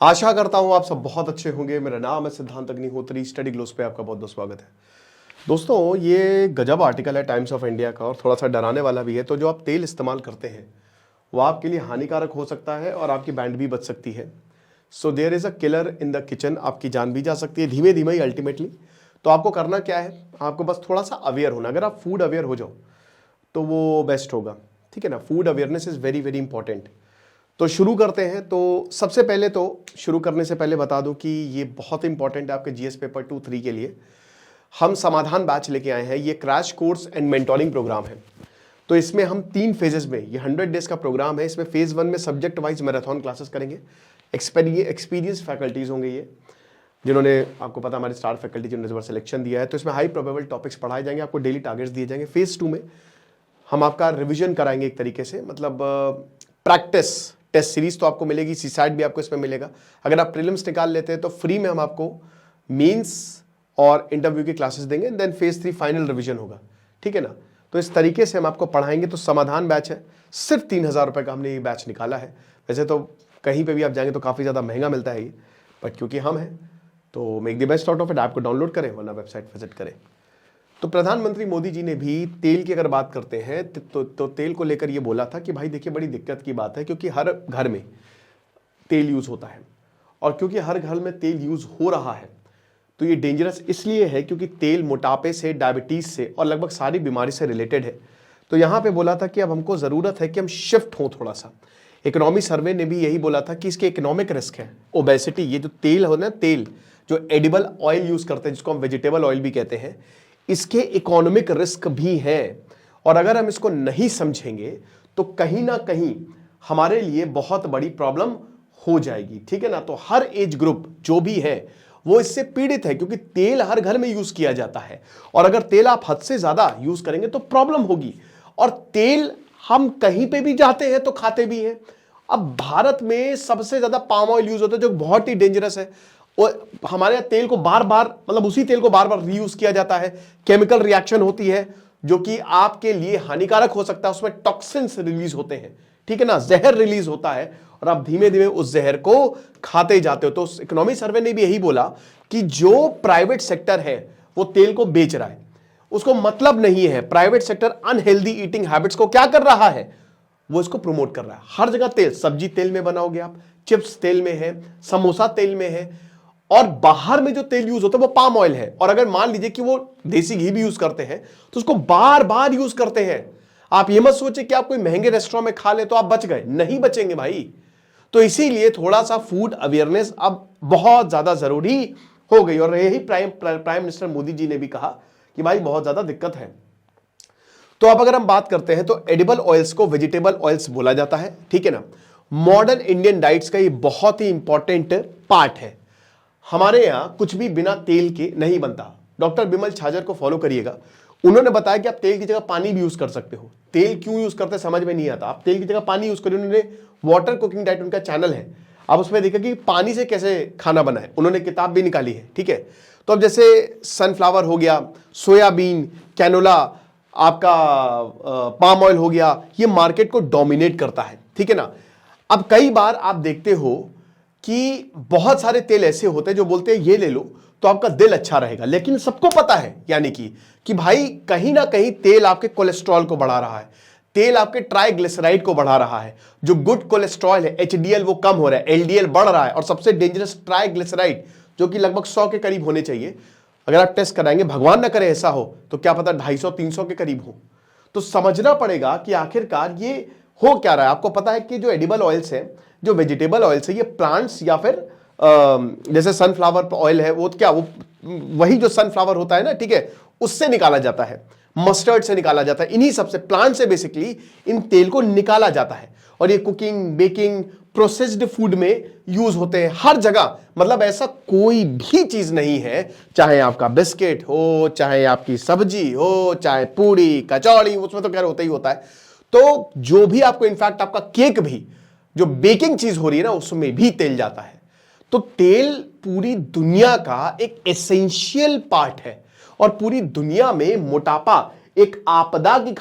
आशा करता हूं आप सब बहुत अच्छे होंगे। मेरा नाम है सिद्धांत अग्निहोत्री। स्टडी ग्लोस पे आपका बहुत बहुत स्वागत है। दोस्तों, ये गजब आर्टिकल है टाइम्स ऑफ इंडिया का और थोड़ा सा डराने वाला भी है। तो जो आप तेल इस्तेमाल करते हैं वो आपके लिए हानिकारक हो सकता है और आपकी बैंड भी बच सकती है। So there is a killer in the kitchen. आपकी जान भी जा सकती है धीमे धीमे ही अल्टीमेटली। तो आपको करना क्या है, आपको बस थोड़ा सा अवेयर होना। अगर आप फूड अवेयर हो जाओ तो वो बेस्ट होगा, ठीक है ना। Food awareness is very very important. तो शुरू करते हैं। तो सबसे पहले तो शुरू करने से पहले बता दूं कि ये बहुत इंपॉर्टेंट है आपके जीएस पेपर 2-3 के लिए। हम समाधान बैच लेके आए हैं। ये crash course and mentoring programme है। तो इसमें हम 3 फेजेस में, ये 100 डेज का प्रोग्राम है। इसमें फेज 1 में सब्जेक्ट वाइज मैराथन क्लासेस करेंगे। एक्सपीरियंस फैकल्टीज होंगे ये, जिन्होंने, आपको पता, हमारे स्टार फैकल्टी जिन्होंने इस बार सिलेक्शन दिया है। तो इसमें हाई प्रोबेबल टॉपिक्स पढ़ाए जाएंगे, आपको डेली टारगेट्स दिए जाएंगे। फेज 2 में हम आपका रिविजन कराएंगे एक तरीके से, मतलब प्रैक्टिस टेस्ट सीरीज तो आपको मिलेगी, सीसैट भी आपको इसमें मिलेगा। अगर आप प्रीलिम्स निकाल लेते हैं तो फ्री में हम आपको मेंस और इंटरव्यू की क्लासेस देंगे। देन फेज 3 फाइनल रिवीजन होगा, ठीक है ना। तो इस तरीके से हम आपको पढ़ाएंगे। तो समाधान बैच है, सिर्फ 3,000 रुपये का हमने ये बैच निकाला है। वैसे तो कहीं पे भी आप जाएंगे तो काफ़ी ज़्यादा महंगा मिलता है ये, बट क्योंकि हम हैं तो make the best out of it. App को डाउनलोड करें वरना वेबसाइट विजिट करें। तो प्रधानमंत्री मोदी जी ने भी तेल की अगर बात करते हैं तो तेल को लेकर ये बोला था कि भाई देखिए, बड़ी दिक्कत की बात है क्योंकि हर घर में तेल यूज़ होता है। और क्योंकि हर घर में तेल यूज़ हो रहा है तो ये डेंजरस इसलिए है क्योंकि तेल मोटापे से, डायबिटीज़ से और लगभग सारी बीमारी से रिलेटेड है। तो यहाँ पे बोला था कि अब हमको ज़रूरत है कि हम शिफ्ट हों थोड़ा सा। इकोनॉमी सर्वे ने भी यही बोला था कि इसके इकोनॉमिक रिस्क है। ओबेसिटी, ये जो तेल हो ना, तेल जो एडिबल ऑयल यूज़ करते हैं, जिसको हम वेजिटेबल ऑयल भी कहते हैं, इसके इकोनॉमिक रिस्क भी है। और अगर हम इसको नहीं समझेंगे तो कहीं ना कहीं हमारे लिए बहुत बड़ी प्रॉब्लम हो जाएगी, ठीक है ना। तो हर एज ग्रुप जो भी है वो इससे पीड़ित है क्योंकि तेल हर घर में यूज किया जाता है। और अगर तेल आप हद से ज्यादा यूज करेंगे तो प्रॉब्लम होगी। और तेल हम कहीं पे भी जाते हैं तो खाते भी हैं। अब भारत में सबसे ज्यादा पाम ऑयल यूज होता है जो बहुत ही डेंजरस है। और हमारे यहाँ तेल को बार बार, मतलब उसी तेल को बार बार रीयूज किया जाता है। केमिकल रिएक्शन होती है जो कि आपके लिए हानिकारक हो सकता है। उसमें टॉक्सिन्स रिलीज होते हैं, ठीक है ना, जहर रिलीज होता है और आप धीमे धीमे उस जहर को खाते जाते हो। तो इकोनॉमी सर्वे ने भी यही बोला कि जो प्राइवेट सेक्टर है वो तेल को बेच रहा है, उसको मतलब नहीं है। Private sector unhealthy eating habits को क्या कर रहा है, वो इसको प्रमोट कर रहा है। हर जगह तेल, सब्जी तेल में बनाओगे आप, चिप्स तेल में है, समोसा तेल में है, और बाहर में जो तेल यूज होता है वो पाम ऑयल है। और अगर मान लीजिए कि वो देसी घी भी यूज करते हैं तो उसको बार बार यूज करते हैं। आप ये मत सोचिए कि आप कोई महंगे रेस्टोरेंट में खा ले तो आप बच गए, नहीं बचेंगे भाई। तो इसीलिए थोड़ा सा फूड अवेयरनेस अब बहुत ज्यादा जरूरी हो गई। और यही प्राइम मिनिस्टर मोदी जी ने भी कहा कि भाई बहुत ज्यादा दिक्कत है। तो अब अगर हम बात करते हैं तो एडिबल ऑयल्स को वेजिटेबल ऑयल्स बोला जाता है, ठीक है ना। मॉडर्न इंडियन डाइट्स का ये बहुत ही इंपॉर्टेंट पार्ट है। हमारे यहां कुछ भी बिना तेल के नहीं बनता। डॉक्टर बिमल छाजर को फॉलो करिएगा, उन्होंने बताया कि आप तेल की जगह पानी भी यूज कर सकते हो। तेल क्यों यूज करते हैं समझ में नहीं आता, आप तेल की जगह पानी यूज करिए। उन्होंने वाटर कुकिंग डाइट, उनका चैनल है, आप उसमें देखा कि पानी से कैसे खाना बना है। उन्होंने किताब भी निकाली है, ठीक है। तो अब जैसे सनफ्लावर हो गया, सोयाबीन, कैनोला, आपका पाम ऑयल हो गया, ये मार्केट को डोमिनेट करता है, ठीक है ना। अब कई बार आप देखते हो कि बहुत सारे तेल ऐसे होते हैं जो बोलते हैं ये ले लो तो आपका दिल अच्छा रहेगा, लेकिन सबको पता है यानी कि भाई कहीं ना कहीं तेल आपके कोलेस्ट्रॉल को बढ़ा रहा है, तेल आपके ट्राइग्लिसराइड को बढ़ा रहा है। जो गुड कोलेस्ट्रॉल है, एचडीएल, वो कम हो रहा है, एलडीएल बढ़ रहा है, और सबसे डेंजरस ट्राइग्लिसराइड जो कि लगभग 100 के करीब होने चाहिए। अगर आप टेस्ट कराएंगे, भगवान ना करे ऐसा हो, तो क्या पता 250-300 के करीब हो। तो समझना पड़ेगा कि आखिरकार ये हो क्या रहा है। आपको पता है कि जो एडिबल ऑयल्स है, जो वेजिटेबल ऑयल्स है, ये प्लांट्स या फिर जैसे सनफ्लावर ऑयल है, वो क्या, वो वही जो सनफ्लावर होता है ना, ठीक है, उससे निकाला जाता है, मस्टर्ड से निकाला जाता है, इन्हीं सबसे, प्लांट से बेसिकली इन तेल को निकाला जाता है। और ये कुकिंग, बेकिंग, प्रोसेस्ड फूड में यूज होते हैं हर जगह। मतलब ऐसा कोई भी चीज नहीं है, चाहे आपका बिस्किट हो, चाहे आपकी सब्जी हो, चाहे पूरी कचौड़ी, उसमें तो खैर होता ही होता है। तो जो भी आपको, इनफैक्ट आपका केक भी, जो बेकिंग चीज हो रही है ना, उसमें भी तेल जाता है। तो तेल पूरी दुनिया का एक एसेंशियल पार्ट है और पूरी दुनिया में मोटापा एक आपदा की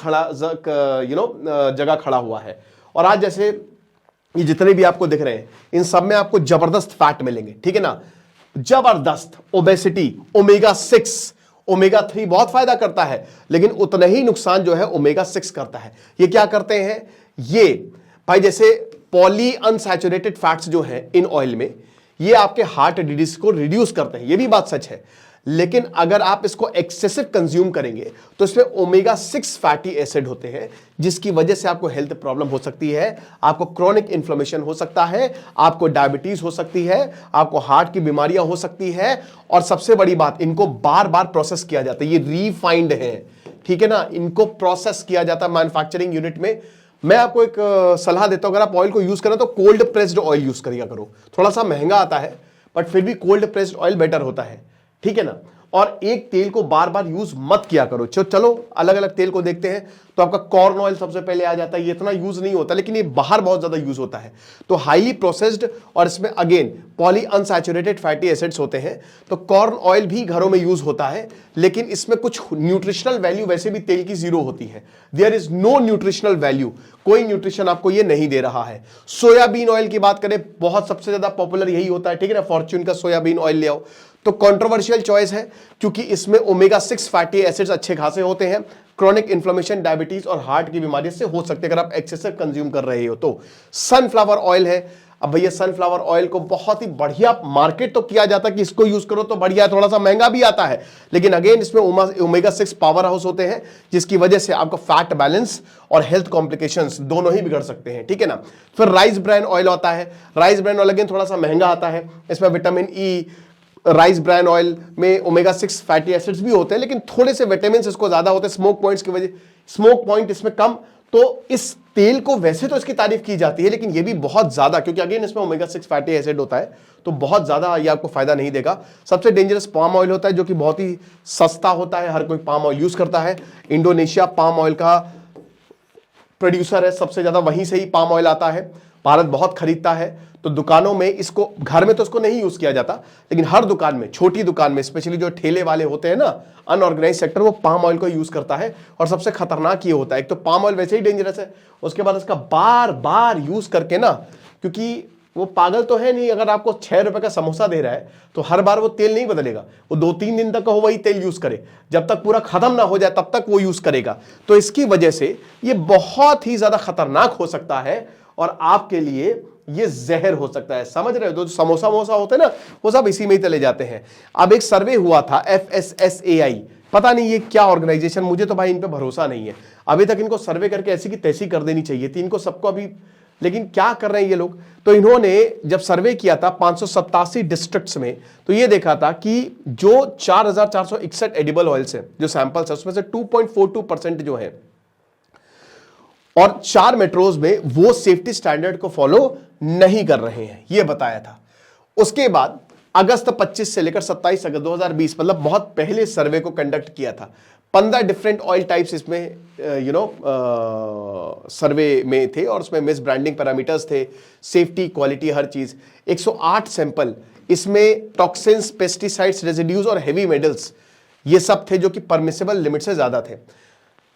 जगह खड़ा हुआ है। और आज जैसे ये जितने भी आपको दिख रहे हैं इन सब में आपको जबरदस्त फैट मिलेंगे, ठीक है ना, जबरदस्त। ओबेसिटी, ओमेगा 6, ओमेगा 3 बहुत फायदा करता है, लेकिन उतना ही नुकसान जो है ओमेगा 6 करता है। ये क्या करते हैं, ये भाई जैसे पॉली अनसैचुरेटेड फैट्स जो है इन ऑयल में, ये आपके हार्ट डिजीज को रिड्यूस करते हैं, ये भी बात सच है। लेकिन अगर आप इसको एक्सेसिव कंज्यूम करेंगे तो इसमें ओमेगा 6 फैटी एसिड होते हैं, जिसकी वजह से आपको हेल्थ प्रॉब्लम हो सकती है, आपको क्रोनिक इन्फ्लेमेशन हो सकता है, आपको डायबिटीज हो सकती है, आपको हार्ट की बीमारियां हो सकती है। और सबसे बड़ी बात, इनको बार बार प्रोसेस किया जाता है, ये रीफाइंड है, ठीक है ना, इनको प्रोसेस किया जाता है मैन्युफैक्चरिंग यूनिट में। मैं आपको एक सलाह देता हूं, अगर आप ऑयल को यूज करें तो कोल्ड प्रेस्ड ऑयल यूज करिएगा करो। थोड़ा सा महंगा आता है बट फिर भी कोल्ड प्रेस्ड ऑयल बेटर होता है, ठीक है ना। और एक तेल को बार बार यूज मत किया करो। चलो अलग अलग तेल को देखते हैं, तो आपका कॉर्न ऑयल सबसे पहले आ जाता है, ये इतना यूज नहीं होता लेकिन ये बाहर बहुत ज्यादा यूज होता है। तो हाईली प्रोसेस्ड और इसमें again poly unsaturated fatty acids होते हैं। तो कॉर्न ऑयल भी घरों में यूज होता है, लेकिन इसमें कुछ न्यूट्रिशनल वैल्यू वैसे भी तेल की जीरो होती है। There is no nutritional value, कोई न्यूट्रिशन आपको ये नहीं दे रहा है। सोयाबीन ऑयल की बात करें, बहुत सबसे ज्यादा पॉपुलर यही होता है, ठीक है ना, फॉर्च्यून का सोयाबीन ऑयल ले आओ। तो कंट्रोवर्शियल चॉइस है, क्योंकि इसमें ओमेगा 6 फैटी एसिड्स अच्छे खासे होते हैं। क्रोनिक इन्फ्लेमेशन, डायबिटीज और हार्ट की बीमारी से हो सकते हैं अगर आप एक्सेसिव कंज्यूम कर रहे हो तो। सनफ्लावर ऑयल है, अब भैया सनफ्लावर ऑयल को बहुत ही बढ़िया मार्केट तो किया जाता है कि इसको यूज करो तो बढ़िया, थोड़ा सा महंगा भी आता है, लेकिन अगेन इसमें ओमेगा 6 पावर हाउस होते हैं, जिसकी वजह से आपका फैट बैलेंस और हेल्थ कॉम्प्लिकेशंस दोनों ही बिगड़ सकते हैं, ठीक है ना। फिर राइस ब्रान ऑयल होता है, राइस ब्रान ऑयल अगेन थोड़ा सा महंगा आता है, इसमें vitamin E, rice bran oil में ओमेगा 6 फैटी एसिड्स भी होते हैं, लेकिन थोड़े से विटामिन इसको ज्यादा होते हैं स्मोक पॉइंट्स की वजह, स्मोक पॉइंट इसमें कम। तो इस तेल को वैसे तो इसकी तारीफ की जाती है, लेकिन ये भी बहुत ज्यादा, क्योंकि अगेन इसमें ओमेगा 6 फैटी एसिड होता है, तो बहुत ज्यादा ये आपको फायदा नहीं देगा। सबसे डेंजरस पाम ऑयल होता है, जो कि बहुत ही सस्ता होता है, हर कोई पाम ऑयल यूज करता है। इंडोनेशिया पाम ऑयल का प्रोड्यूसर है, सबसे ज्यादा वहीं से ही पाम ऑयल आता है, भारत बहुत खरीदता है। तो दुकानों में इसको, घर में तो इसको नहीं यूज किया जाता, लेकिन हर दुकान में, छोटी दुकान में, स्पेशली जो ठेले वाले होते हैं ना, अनऑर्गेनाइज सेक्टर, वो पाम ऑयल को यूज करता है। और सबसे खतरनाक ये होता है, एक तो पाम ऑयल वैसे ही डेंजरस है, उसके बाद इसका बार बार यूज करके ना, क्योंकि वो पागल तो है नहीं, अगर आपको 6 रुपए का समोसा दे रहा है तो हर बार वो तेल नहीं बदलेगा, वो 2-3 दिन तक वही तेल यूज करे, जब तक पूरा खत्म ना हो जाए तब तक वो यूज करेगा। तो इसकी वजह से ये बहुत ही ज्यादा खतरनाक हो सकता है और आपके लिए ये जहर हो सकता है, समझ रहे हो। जो समोसा होते हैं ना, वो सब इसी में ही चले जाते हैं। अब एक सर्वे हुआ था FSSAI, पता नहीं ये क्या ऑर्गेनाइजेशन, मुझे तो भाई इन पे भरोसा नहीं है। अभी तक इनको सर्वे करके ऐसी की तैसी कर देनी चाहिए थी इनको सबको अभी, लेकिन क्या कर रहे हैं ये लोग। तो इन्होंने जब सर्वे किया था 587 डिस्ट्रिक्ट्स में, तो ये देखा था कि जो 4461 एडिबल ऑयल्स है, जो सैंपल्स है, उसमें से 2.42% जो है, और 4 मेट्रोज में वो सेफ्टी स्टैंडर्ड को फॉलो नहीं कर रहे हैं, ये बताया था। उसके बाद अगस्त 25 से लेकर 27 अगस्त 2020, मतलब बहुत पहले सर्वे को कंडक्ट किया था। 15 डिफरेंट ऑयल टाइप्स इसमें सर्वे में थे, और उसमें मिस ब्रांडिंग पैरामीटर्स थे, सेफ्टी, क्वालिटी, हर चीज। 108 सैंपल इसमें टॉक्सिन्स, पेस्टिसाइड्स, रेजिड्यूज और हेवी मेटल्स, ये सब थे जो कि परमिसिबल लिमिट से ज्यादा थे।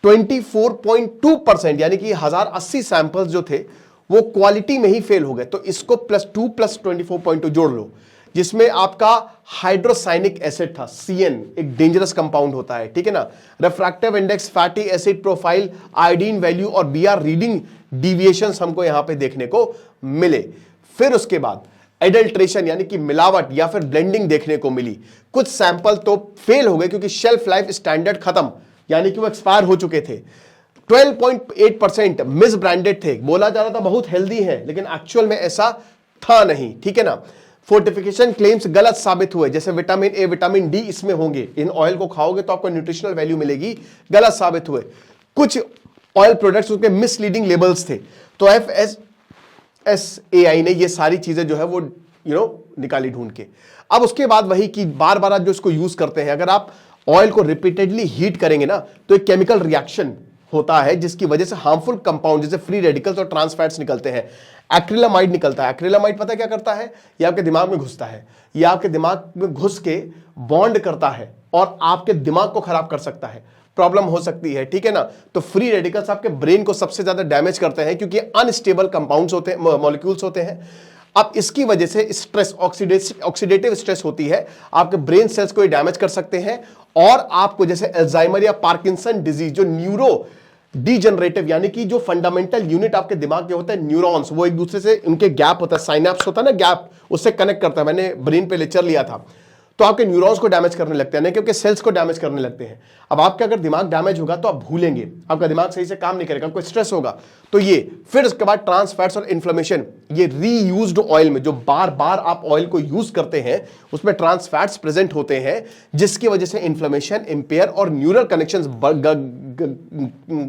24.2% यानी कि 1080 सैंपल्स जो थे वो क्वालिटी में ही फेल हो गए। तो इसको +2 + 24.2 जोड़ लो, जिसमें आपका हाइड्रोसाइनिक एसिड था, CN, एक डेंजरस कंपाउंड होता है, ठीक है ना। Refractive index, fatty acid profile, iodine value और BR रीडिंग डिविएशंस हमको यहां पे देखने को मिले। फिर उसके बाद एडल्ट्रेशन यानी कि मिलावट या फिर ब्लेंडिंग देखने को मिली। कुछ सैंपल तो फेल हो गए क्योंकि शेल्फ लाइफ स्टैंडर्ड खत्म, यानी कि वो एक्सपायर हो चुके थे। 12.8% मिस ब्रांडेड थे, बोला जा रहा था बहुत हेल्दी है, लेकिन एक्चुअल में ऐसा था नहीं, ठीक है ना। फोर्टिफिकेशन क्लेम्स गलत साबित हुए, जैसे विटामिन ए, विटामिन डी इसमें होंगे, इन ऑयल को खाओगे तो आपको न्यूट्रिशनल वैल्यू मिलेगी, गलत साबित हुए। कुछ ऑयल प्रोडक्ट्स उसके मिसलीडिंग लेबल्स थे। तो FSSAI ने ये सारी चीजें जो है वो निकाली ढूंढ के। अब उसके बाद वही कि बार बार जो इसको यूज करते हैं, अगर आप ऑयल को रिपीटेडली हीट करेंगे ना, तो एक केमिकल रिएक्शन होता है जिसकी वजह से हार्मफुल कंपाउंड जैसे फ्री रेडिकल्स और ट्रांस फैट्स निकलते हैं। एक्रिलामाइड निकलता है। एक्रिलामाइड पता क्या करता है, ये आपके दिमाग में घुसता है, ये आपके दिमाग में घुस के बॉन्ड करता है और आपके दिमाग को खराब कर सकता है। प्रॉब्लम हो सकती है, ठीक है ना। तो फ्री रेडिकल्स आपके ब्रेन को सबसे ज्यादा डैमेज करते हैं क्योंकि अनस्टेबल कंपाउंड्स होते हैं, मॉलिक्यूल्स होते हैं। अब इसकी वजह से स्ट्रेस, ऑक्सीडेटिव स्ट्रेस होती है, आपके ब्रेन सेल्स को ये डैमेज कर सकते हैं और आपको जैसे अल्जाइमर या पार्किंसन डिजीज, जो न्यूरो डीजनरेटिव यानी कि जो फंडामेंटल यूनिट आपके दिमाग के होते हैं न्यूरॉन्स, वो एक दूसरे से उनके गैप होता है, साइनेप्स होता है ना गैप, उससे कनेक्ट करता है। मैंने ब्रेन पे लेक्चर लिया था। तो आपके न्यूरॉन्स को डैमेज करने लगते हैं, नहीं क्योंकि सेल्स को डैमेज करने लगते हैं। अब आपका अगर दिमाग डैमेज होगा तो आप भूलेंगे, आपका दिमाग सही से काम नहीं करेगा, आपको स्ट्रेस होगा। तो ये फिर उसके बाद ट्रांस फैट्स और इन्फ्लेमेशन, ये रीयूज्ड ऑयल में जो बार बार आप ऑयल को यूज करते हैं उसमें ट्रांस फैट्स प्रेजेंट होते हैं, जिसकी वजह से इन्फ्लेमेशन, इंपेयर और न्यूरल कनेक्शंस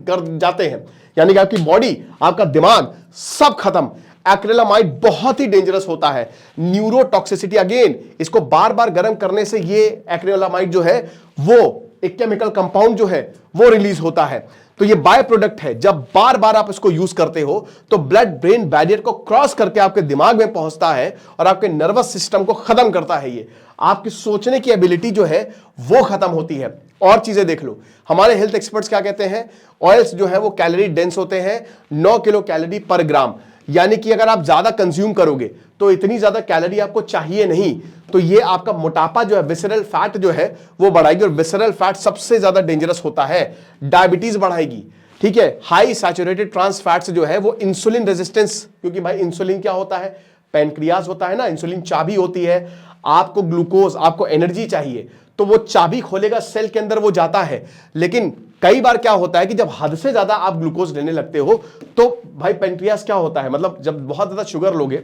कर जाते हैं। यानी कि आपकी बॉडी, आपका दिमाग सब खत्म। एक्रिलामाइड बहुत ही डेंजरस होता है, न्यूरोटॉक्सिसिटी, अगेन इसको बार बार गर्म करने से ये एक्रिलामाइड जो है वो एक केमिकल कंपाउंड जो है वो रिलीज होता है। तो ये बाय प्रोडक्ट है, जब बार बार आप इसको यूज करते हो तो ब्लड ब्रेन बैरियर को क्रॉस करके आपके दिमाग में पहुंचता है और आपके नर्वस सिस्टम को खत्म करता है। ये आपकी सोचने की एबिलिटी जो है वो खत्म होती है। और चीजें देख लो, हमारे हेल्थ एक्सपर्ट्स क्या कहते हैं, ऑयल्स जो है वो कैलोरी डेंस होते हैं, 9 किलो कैलोरी पर ग्राम। यानी कि अगर आप ज्यादा कंज्यूम करोगे तो इतनी ज्यादा कैलोरी आपको चाहिए नहीं, तो ये आपका मोटापा जो है, विसरल फैट जो है वो बढ़ाएगी, और विसरल फैट सबसे ज्यादा डेंजरस होता है, डायबिटीज बढ़ाएगी, ठीक है। हाई सैचुरेटेड ट्रांस फैट्स जो है वो इंसुलिन रेजिस्टेंस, क्योंकि भाई इंसुलिन क्या होता है, पैनक्रियाज होता है ना, इंसुलिन चाबी होती है, आपको ग्लूकोज, आपको एनर्जी चाहिए, तो वो चाबी खोलेगा, सेल के अंदर वो जाता है। लेकिन कई बार क्या होता है कि जब हद से ज्यादा आप ग्लूकोज लेने लगते हो तो भाई पेनक्रियास क्या होता है, मतलब जब बहुत ज्यादा शुगर लोगे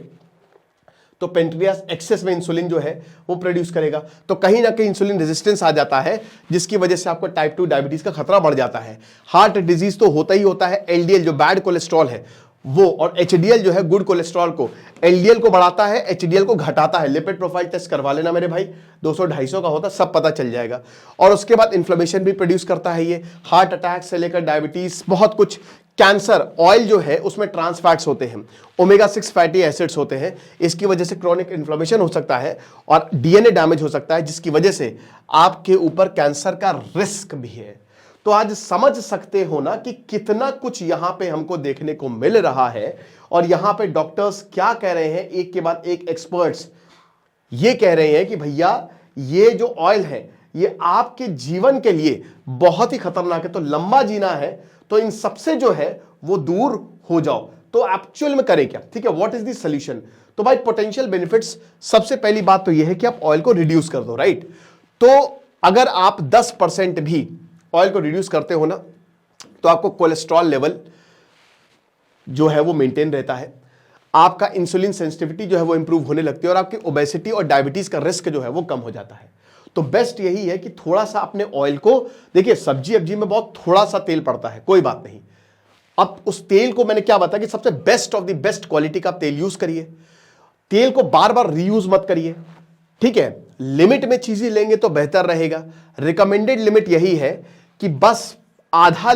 तो पेनक्रियास एक्सेस में इंसुलिन जो है वो प्रोड्यूस करेगा, तो कहीं ना कहीं इंसुलिन रेजिस्टेंस आ जाता है, जिसकी वजह से आपको टाइप 2 डायबिटीज का खतरा बढ़ जाता है। हार्ट डिजीज तो होता ही होता है, एलडीएल जो बैड कोलेस्ट्रॉल है वो, और एचडीएल जो है गुड कोलेस्ट्रॉल को, एलडीएल को बढ़ाता है, एचडीएल को घटाता है। लिपिड प्रोफाइल टेस्ट करवा लेना मेरे भाई, 200-250 का होता है, सब पता चल जाएगा। और उसके बाद इन्फ्लेमेशन भी प्रोड्यूस करता है ये, हार्ट अटैक से लेकर डायबिटीज, बहुत कुछ। कैंसर, ऑयल जो है उसमें ट्रांस फैट्स होते हैं, ओमेगा 6 फैटी एसिड्स होते हैं, इसकी वजह से क्रोनिक इन्फ्लेमेशन हो सकता है और डीएनए डैमेज हो सकता है, जिसकी वजह से आपके ऊपर कैंसर का रिस्क भी है। तो आज समझ सकते हो ना कि कितना कुछ यहां पे हमको देखने को मिल रहा है, और यहां पे डॉक्टर्स क्या कह रहे हैं, एक के बाद एक एक्सपर्ट्स ये कह रहे हैं कि भैया ये जो ऑयल है ये आपके जीवन के लिए बहुत ही खतरनाक है, तो लंबा जीना है तो इन सबसे जो है वो दूर हो जाओ। तो एक्चुअल में करें क्या, ठीक है, व्हाट इज द सॉल्यूशन। तो भाई पोटेंशियल बेनिफिट्स, सबसे पहली बात तो यह है कि आप ऑयल को रिड्यूस कर दो, राइट। तो अगर आप 10% भी ऑयल को रिड्यूस करते हो ना, तो आपको कोलेस्ट्रॉल लेवल जो है वो मेंटेन रहता है, आपका इंसुलिन सेंसिटिविटी जो है वो इंप्रूव होने लगती है, और आपकी ओबेसिटी और डायबिटीज का रिस्क जो है वो कम हो जाता है। तो बेस्ट यही है कि थोड़ा सा अपने ऑयल को, देखिए सब्जी अब्जी में बहुत थोड़ा सा तेल पड़ता है, कोई बात नहीं, अब उस तेल को मैंने क्या बताया कि सबसे best of the best quality का तेल यूज करिए, तेल को बार बार रीयूज मत करिए, ठीक है, लिमिट में चीजें लेंगे तो बेहतर रहेगा। रिकमेंडेड लिमिट यही है कि बस आधा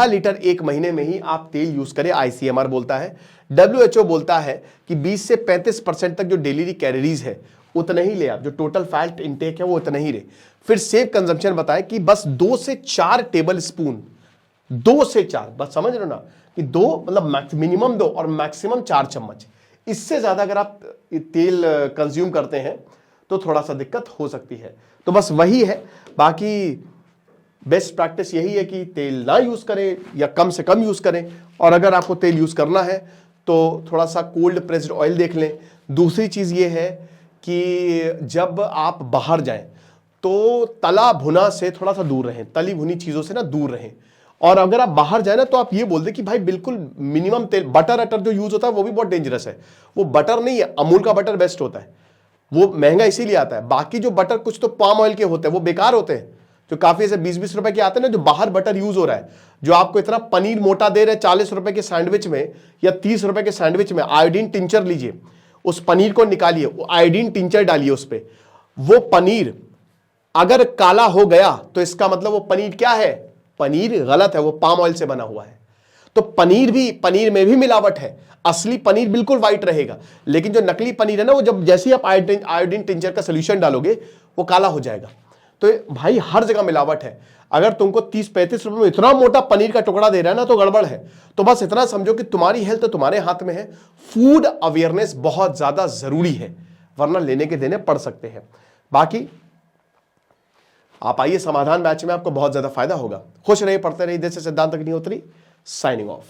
लीटर एक महीने में ही आप तेल यूज करें, आईसीएमआर बोलता है। डब्ल्यूएचओ बोलता है कि 20 से 35% तक जो डेली कैलोरीज है उतना ही ले आप, जो टोटल फैट इंटेक है वो उतना ही रहे। फिर सेफ कंजम्पशन बताए कि बस 2 से 4 टेबल स्पून, 2 से 4, बस समझ रहे हो ना कि 2 मतलब मिनिमम 2 और मैक्सिमम 4 चम्मच। इससे ज्यादा अगर आप तेल कंज्यूम करते हैं तो थोड़ा सा दिक्कत हो सकती है। तो बस वही है, बाकी बेस्ट प्रैक्टिस यही है कि तेल ना यूज करें या कम से कम यूज करें, और अगर आपको तेल यूज करना है तो थोड़ा सा कोल्ड प्रेस्ड ऑयल देख लें। दूसरी चीज ये है कि जब आप बाहर जाएं तो तला भुना से थोड़ा सा दूर रहें, तली भुनी चीजों से ना दूर रहें। और अगर आप बाहर जाए ना तो आप ये बोल दे कि भाई बिल्कुल मिनिमम तेल, बटर जो यूज होता है वो भी बहुत डेंजरस है, वो बटर नहीं है, अमूल का बटर बेस्ट होता है, वो महंगा इसीलिए आता है। बाकी जो बटर कुछ तो पाम ऑयल के होते हैं वो बेकार होते हैं, जो काफी ऐसे 20-20 रुपए के आते हैं ना, जो बाहर बटर यूज हो रहा है, जो आपको इतना पनीर मोटा दे रहे हैं 40 रुपए के सैंडविच में या 30 रुपए के सैंडविच में, आयोडीन टिंचर लीजिए, उस पनीर को निकालिए, आयोडीन टिंचर डालिए उस पर, वो पनीर अगर काला हो गया तो इसका मतलब वो पनीर क्या है, पनीर गलत है, वो पाम ऑयल से बना हुआ है। तो पनीर में भी मिलावट है, असली पनीर बिल्कुल व्हाइट रहेगा, लेकिन जो नकली पनीर है ना, वो जब जैसे ही आप आयोडीन टिंचर का सोल्यूशन डालोगे वो काला हो जाएगा। तो भाई हर जगह मिलावट है। अगर तुमको 30-35 रुपए में इतना मोटा पनीर का टुकड़ा दे रहा है ना, तो गड़बड़ है। तो बस इतना समझो कि तुम्हारी हेल्थ तो तुम्हारे हाथ में है। फूड अवेयरनेस बहुत ज्यादा जरूरी है, वरना लेने के देने पड़ सकते हैं। बाकी आप आइए समाधान मैच में, आपको बहुत ज्यादा फायदा होगा। खुश रहिए, पढ़ते रहिए। जैसे सिद्धांत अग्निहोत्री, साइनिंग ऑफ।